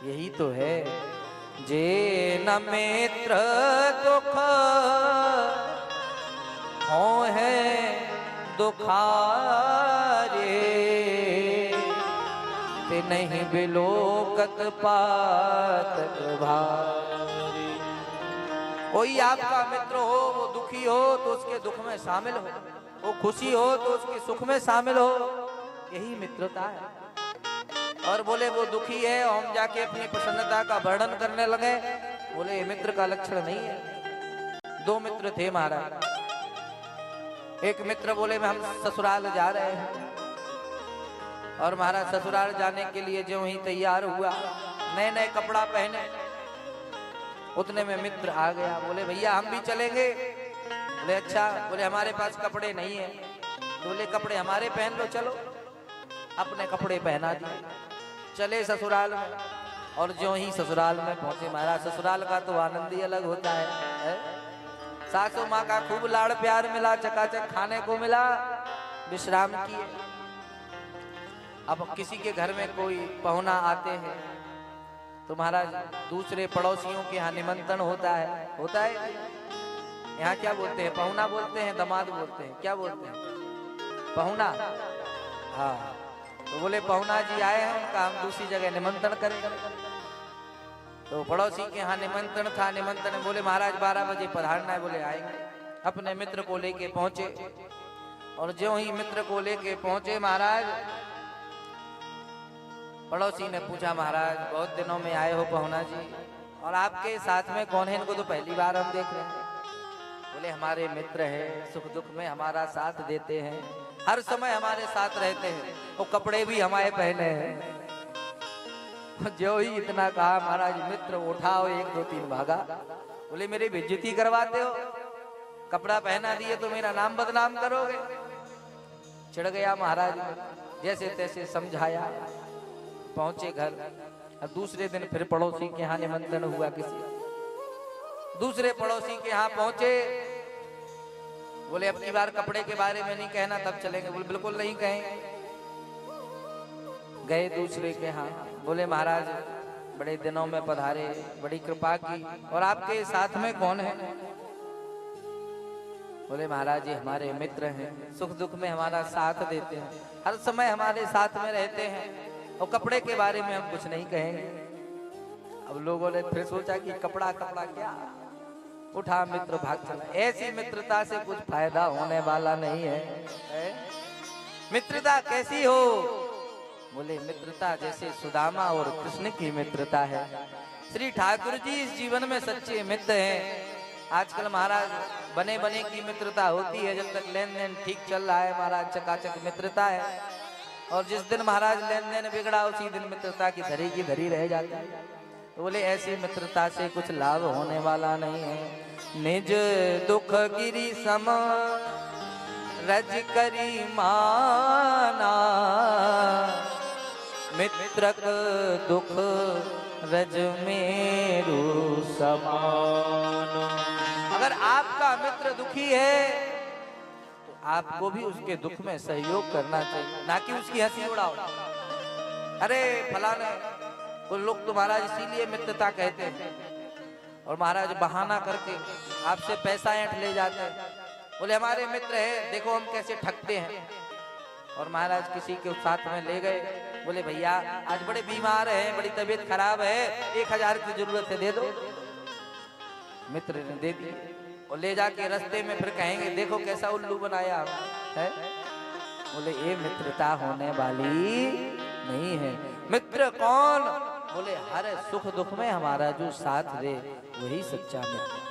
यही तो है। जे न मित्र दुख हो है दुखारे, ते नहीं बिलोकत पातक भारी। कोई आपका मित्र हो, वो दुखी हो तो उसके दुख में शामिल हो, वो खुशी हो तो उसके सुख में शामिल हो, यही मित्रता है। और बोले वो दुखी है, हम जाके अपनी प्रसन्नता का वर्णन करने लगे, बोले ये मित्र का लक्षण नहीं है। दो मित्र थे महाराज। एक मित्र बोले हम ससुराल जा रहे हैं, और महाराज ससुराल जाने के लिए जो ही तैयार हुआ, नए नए कपड़ा पहने, उतने में मित्र आ गया। बोले भैया हम भी चलेंगे। बोले अच्छा। बोले हमारे पास कपड़े नहीं है। बोले कपड़े हमारे पहन लो, चलो। अपने कपड़े पहना दिए, चले ससुराल में। और जो ही ससुराल में पहुंचे महाराज, ससुराल का तो आनंद ही अलग होता है। सासू माँ का खूब लाड़ प्यार मिला, चकाचक खाने को मिला, विश्राम किए। अब किसी के घर में कोई पहुना आते हैं तो महाराज दूसरे पड़ोसियों के यहाँ निमंत्रण होता है। होता है यहाँ क्या बोलते हैं? पहुना बोलते हैं, दमाद बोलते हैं, क्या बोलते हैं? पहुना। हाँ, तो बोले पहुना जी आए हैं, उनका हम दूसरी जगह निमंत्रण करेंगे। तो पड़ोसी के यहाँ निमंत्रण था। निमंत्रण बोले महाराज 12 बजे पधारना है। बोले आएंगे। अपने मित्र को लेके पहुंचे, और जो ही मित्र को लेके पहुंचे महाराज, पड़ोसी ने पूछा महाराज बहुत दिनों में आए हो पहुना जी, और आपके साथ में कौन है? इनको तो पहली बार हम देख रहे हैं। बोले हमारे मित्र है, सुख दुख में हमारा साथ देते हैं, हर समय हमारे साथ रहते हैं, वो कपड़े भी हमारे पहने हैं। जो ही इतना कहा महाराज, मित्र उठाओ 1 2 3 भागा। बोले मेरी बेइज्जती करवाते हो, कपड़ा पहना दिए तो मेरा नाम बदनाम करोगे। चिढ़ गया महाराज, जैसे तैसे समझाया, पहुंचे घर। और दूसरे दिन फिर पड़ोसी के यहाँ निमंत्रण हुआ किसी दूसरे पड़ोसी के यहाँ पहुंचे। बोले अब की बार कपड़े के बारे में नहीं कहना, तब चलेंगे। बोले बिल्कुल नहीं कहेंगे। गए दूसरे के यहाँ, बोले महाराज बड़े दिनों में पधारे, बड़ी कृपा की, और आपके साथ में कौन है? बोले महाराज जी हमारे मित्र हैं, सुख दुख में हमारा साथ देते हैं, हर समय हमारे साथ में रहते हैं, और कपड़े के बारे में हम कुछ नहीं कहेंगे। अब लोगों ने फिर सोचा कि कपड़ा कपड़ा क्या, उठा मित्र भाग चला। ऐसी मित्रता से कुछ फायदा होने वाला नहीं है। मित्रता कैसी हो? बोले मित्रता जैसे सुदामा और कृष्ण की मित्रता है। श्री ठाकुर जी इस जीवन में सच्चे मित्र हैं। आजकल महाराज बने बने की मित्रता होती है, जब तक लेन देन ठीक चल रहा है महाराज चकाचक मित्रता है, और जिस दिन महाराज लेन देन बिगड़ा उसी दिन मित्रता की धरी रह जाती है। तो बोले ऐसी मित्रता से कुछ लाभ होने वाला नहीं है। निज दुख गिरी सम रज करी माना, मित्रक दुख रज मेरु समान। अगर आपका मित्र दुखी है तो आपको भी उसके दुख में सहयोग करना चाहिए, ना कि उसकी हंसी उड़ाओ। अरे फलाने तो लोग तो महाराज इसीलिए मित्रता कहते हैं, और महाराज बहाना करके आपसे पैसा ऐंठ ले जाते हैं। बोले हमारे मित्र है, देखो हम कैसे ठगते हैं। और महाराज किसी के साथ में ले गए, बोले भैया आज बड़े बीमार हैं, बड़ी तबीयत खराब है, 1000 की जरूरत है, दे दो। मित्र ने दे दी, और ले जाके रास्ते में फिर कहेंगे देखो कैसा उल्लू बनाया है। बोले ये मित्रता होने वाली नहीं है। मित्र कौन? बोले हर सुख दुख में हमारा जो साथ दे वही सच्चा मित्र।